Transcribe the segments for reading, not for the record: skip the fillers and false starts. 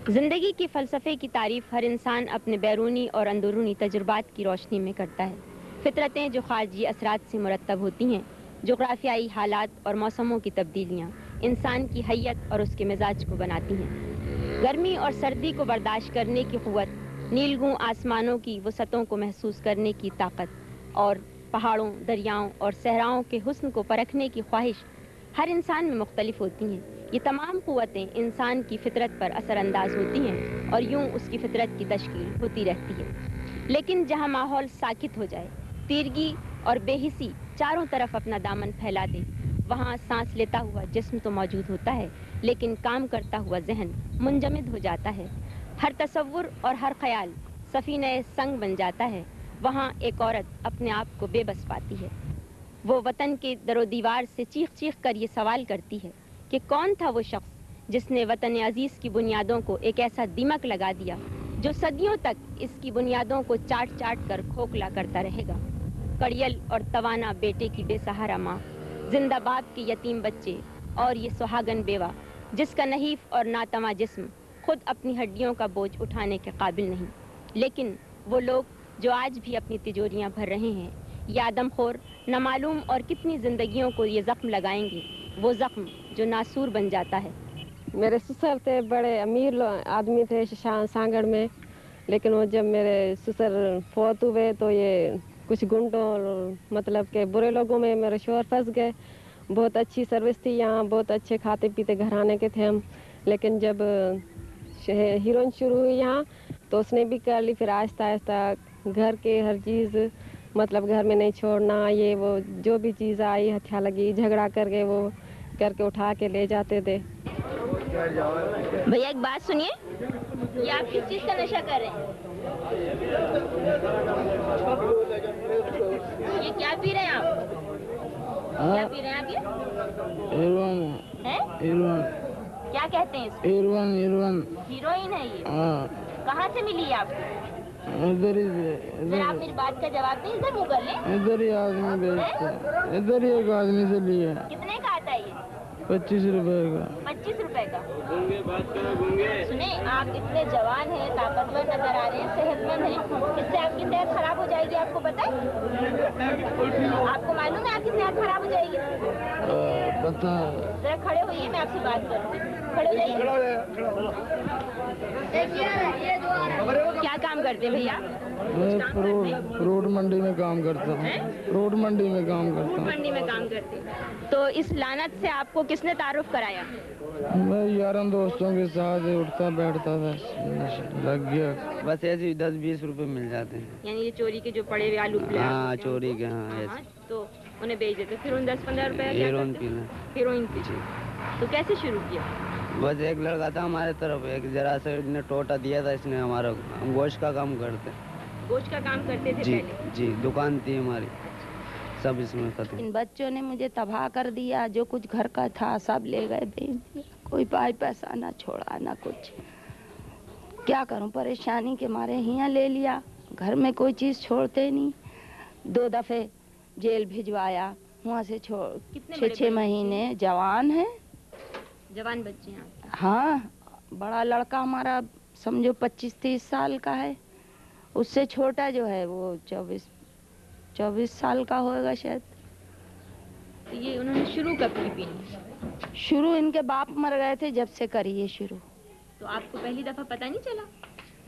زندگی کے فلسفے کی تعریف ہر انسان اپنے بیرونی اور اندرونی تجربات کی روشنی میں کرتا ہے۔ فطرتیں جو خارجی اثرات سے مرتب ہوتی ہیں، جغرافیائی حالات اور موسموں کی تبدیلیاں انسان کی حیت اور اس کے مزاج کو بناتی ہیں۔ گرمی اور سردی کو برداشت کرنے کی قوت، نیلگوں آسمانوں کی وسعتوں کو محسوس کرنے کی طاقت اور پہاڑوں، دریاؤں اور صحراؤں کے حسن کو پرکھنے کی خواہش ہر انسان میں مختلف ہوتی ہیں۔ یہ تمام قوتیں انسان کی فطرت پر اثر انداز ہوتی ہیں اور یوں اس کی فطرت کی تشکیل ہوتی رہتی ہے۔ لیکن جہاں ماحول ساکت ہو جائے، تیرگی اور بے حسی چاروں طرف اپنا دامن پھیلا دے، وہاں سانس لیتا ہوا جسم تو موجود ہوتا ہے، لیکن کام کرتا ہوا ذہن منجمد ہو جاتا ہے۔ ہر تصور اور ہر خیال سفینہ سنگ بن جاتا ہے۔ وہاں ایک عورت اپنے آپ کو بے بس پاتی ہے۔ وہ وطن کے در و دیوار سے چیخ چیخ کر یہ سوال کرتی ہے کہ کون تھا وہ شخص جس نے وطن عزیز کی بنیادوں کو ایک ایسا دیمک لگا دیا جو صدیوں تک اس کی بنیادوں کو چاٹ چاٹ کر کھوکھلا کرتا رہے گا۔ کڑیل اور توانا بیٹے کی بے سہارا ماں، زندہ باپ کے یتیم بچے اور یہ سہاگن بیوہ جس کا نحیف اور ناتواں جسم خود اپنی ہڈیوں کا بوجھ اٹھانے کے قابل نہیں۔ لیکن وہ لوگ جو آج بھی اپنی تجوریاں بھر رہے ہیں، یہ آدم خور نہ معلوم اور کتنی زندگیوں کو یہ زخم لگائیں گے، وہ زخم جو ناسور بن جاتا ہے۔ میرے سسر تھے، بڑے امیر آدمی تھے سانگڑ میں، لیکن وہ جب میرے سسر فوت ہوئے تو یہ کچھ گنڈوں اور مطلب کہ برے لوگوں میں میرے شوہر پھنس گئے۔ بہت اچھی سروس تھی یہاں، بہت اچھے کھاتے پیتے گھرانے کے تھے ہم، لیکن جب ہیروئن شروع ہوئی یہاں تو اس نے بھی کر لی۔ پھر آہستہ آہستہ گھر کے ہر چیز مطلب گھر میں نہیں چھوڑنا، یہ وہ جو بھی چیز آئی ہتھیار لگی جھگڑا کر کے وہ کر کے اٹھا کے لے جاتے تھے۔ بھیا ایک بات سنیے، یہ آپ کس چیز کا نشہ کر رہے ہیں؟ یہ کیا پی رہے ہیں آپ؟ کیا پی رہے ہیں آپ؟ یہ ہیروئن کیا کہتے ہیں اس کو؟ ہیروئن ہے یہ؟ کہاں سے ملی آپ کو؟ ادھر ہی سے۔ آپ میری بات کا جواب دیں، ادھر منہ کر لیں۔ ادھر ہی آدمی بیچتا ہے، ادھر ہی ایک آدمی سے لیا۔ کتنے کا آتا ہے یہ؟ 25 روپے کا۔ 25 روپے کا؟ سنیں، آپ اتنے جوان ہیں، طاقتور نظر آ رہے ہیں، صحت مند ہیں، اس سے آپ کی صحت خراب ہو جائے گی، آپ کو پتہ ہے؟ آپ کو معلوم ہے آپ کی صحت خراب ہو جائے گی؟ پتہ۔ ذرا کھڑے ہوئیے، میں آپ سے بات کروں گی۔ کھڑے ہو جائیے۔ کیا کام کرتے ہیں بھیا؟ فروٹ منڈی میں کام کرتا ہوں۔ فروٹ منڈی میں کام کرتا ہوں۔ فروٹ منڈی میں کام کرتے ہیں۔ تو اس لعنت سے آپ کو کس نے تعارف کرایا؟ میں یاروں دوستوں کے ساتھ اٹھتا بیٹھتا تھا، لگ گیا۔ بس ایسے 10-20 روپے مل جاتے ہیں۔ یعنی یہ چوری کے جو پڑے ہوئے آلو پلے؟ ہاں چوری کے، ہاں ایسے۔ تو انہیں بیچ دیتے، پھر ان 10-15 روپے ہیروئن پینا۔ ہیروئن پی۔ تو کیسے شروع کیا؟ بس ایک لڑکا تھا ہمارے طرف، ایک ذرا سے نے ٹوٹا دیا تھا اس نے ہمارا۔ ہم گوشت کا کام کرتے۔ گوشت کا کام کرتے تھے جی پہلے؟ جی، دکان تھی ہماری، سب اس میں ختم۔ ان بچوں نے مجھے تباہ کر دیا، جو کچھ گھر کا تھا سب لے گئے، بیچ دیا، کوئی پائی پیسہ نہ چھوڑا نہ کچھ۔ کیا کروں، پریشانی کے مارے ہیاں لے لیا، گھر میں کوئی چیز چھوڑتے نہیں۔ 2 دفعے جیل بھجوایا، وہاں سے 6 مہینے۔ جوان ہے، جوان بچے ہیں؟ ہاں، بڑا لڑکا ہمارا سمجھو 25-30 سال کا ہے، اس سے چھوٹا جو ہے وہ 24 سال کا ہوگا شاید۔ یہ انہوں نے شروع کب کی پینی؟ شروع ان کے باپ مر گئے تھے جب سے کری ہے شروع۔ تو آپ کو پہلی دفعہ پتہ نہیں چلا؟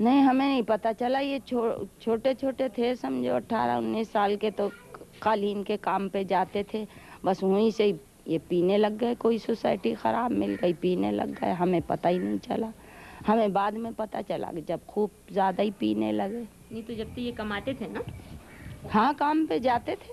نہیں، ہمیں نہیں پتہ چلا، یہ چھوٹے چھوٹے تھے سمجھو 18-19 سال کے، تو قالین کے کام پہ جاتے تھے، بس وہیں سے یہ پینے لگ گئے، کوئی سوسائٹی خراب مل گئی، پینے لگ گئے، ہمیں پتہ ہی نہیں چلا۔ ہمیں بعد میں پتہ چلا کہ جب خوب زیادہ ہی پینے لگے۔ نہیں تو جب تو یہ کماتے تھے نا؟ ہاں، کام پہ جاتے تھے۔